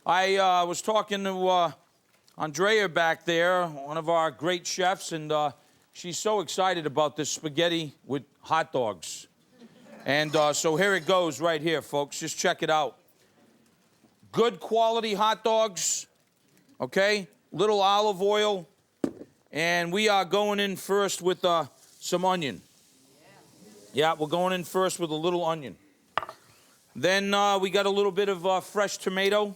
I was talking to Andrea back there, one of our great chefs, and she's so excited about this spaghetti with hot dogs. And so here it goes right here, folks. Just check it out. Good quality hot dogs, okay? Little olive oil. And we are going in first with some onion. Yeah, we're going in first with a little onion. Then we got a little bit of fresh tomato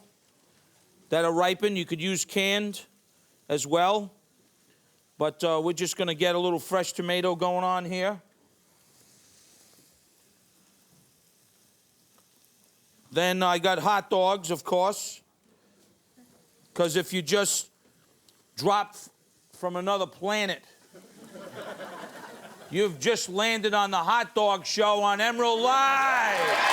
that are ripened. You could use canned as well. But we're just going to get a little fresh tomato going on here. Then I got hot dogs, of course. Because if you just drop from another planet, you've just landed on the hot dog show on Emeril Live.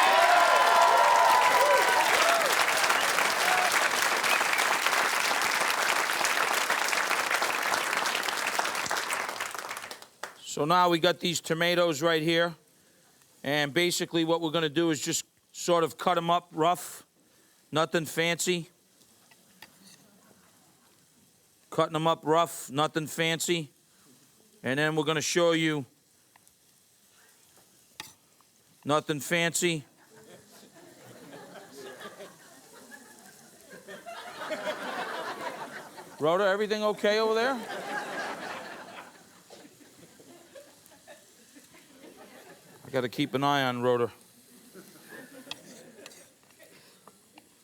So now we got these tomatoes right here. And basically what we're going to do is just sort of cut them up rough. Nothing fancy. Cutting them up rough, nothing fancy. And then we're going to show you nothing fancy. Rhoda, everything okay over there? I got to keep an eye on Rhoda.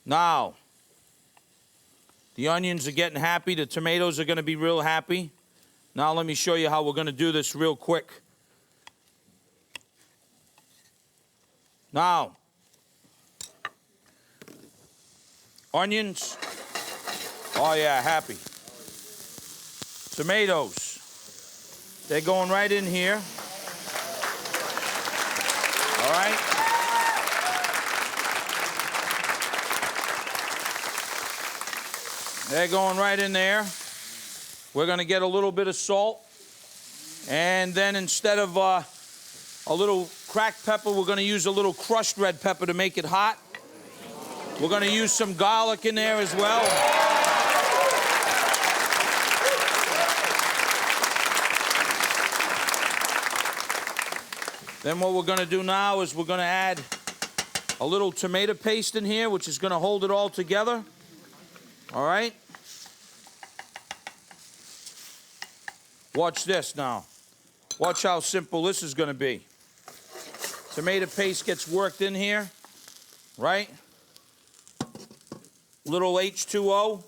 Now, the onions are getting happy. The tomatoes are going to be real happy. Now let me show you how we're going to do this real quick. Now, onions. Oh yeah, happy. Tomatoes. They're going right in here. All right. They're going right in there. We're going to get a little bit of salt. And then instead of a little cracked pepper, we're going to use a little crushed red pepper to make it hot. We're going to use some garlic in there as well. Then what we're going to do now is we're going to add a little tomato paste in here, which is going to hold it all together. All right? Watch this now. Watch how simple this is going to be. Tomato paste gets worked in here, right? Little H2O.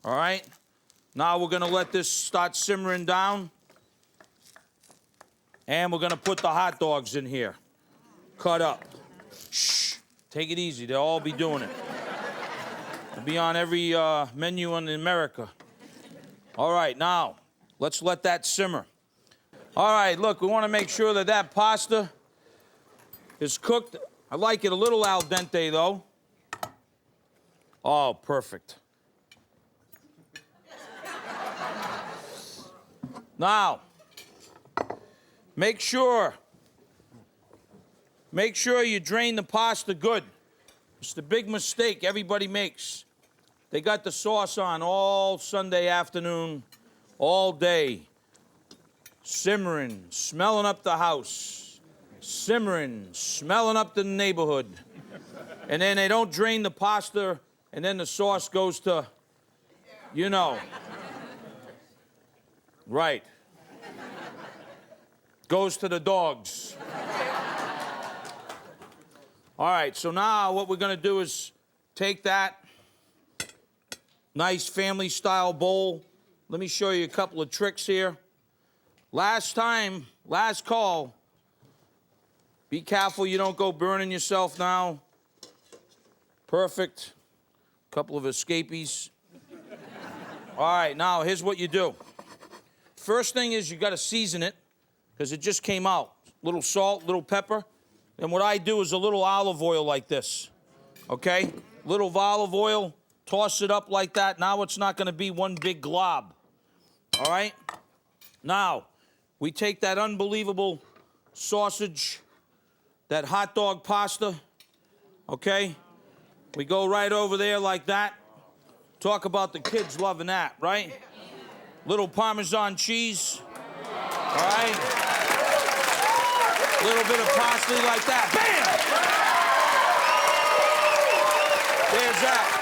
All right? Now we're going to let this start simmering down. And we're going to put the hot dogs in here. Cut up. Shh. Take it easy. They'll all be doing it. It'll be on every menu in America. All right, now, let's let that simmer. All right, look, we want to make sure that that pasta is cooked. I like it a little al dente, though. Oh, perfect. Now, make sure you drain the pasta good. It's the big mistake everybody makes. They got the sauce on all Sunday afternoon, all day. Simmering, smelling up the house. Simmering, smelling up the neighborhood. And then they don't drain the pasta, and then the sauce goes to, you know. Right. Goes to the dogs. All right, so now what we're going to do is take that nice family-style bowl. Let me show you a couple of tricks here. Last call. Be careful you don't go burning yourself now. Perfect. Couple of escapees. All right, now here's what you do. First thing is you got to season it because it just came out. Little salt, little pepper. And what I do is a little olive oil like this. Okay? Little olive oil. Toss it up like that. Now it's not going to be one big glob. All right? Now, we take that unbelievable sausage, that hot dog pasta, okay? We go right over there like that. Talk about the kids loving that, right? Little Parmesan cheese. All right? Little bit of parsley like that. Bam! There's that.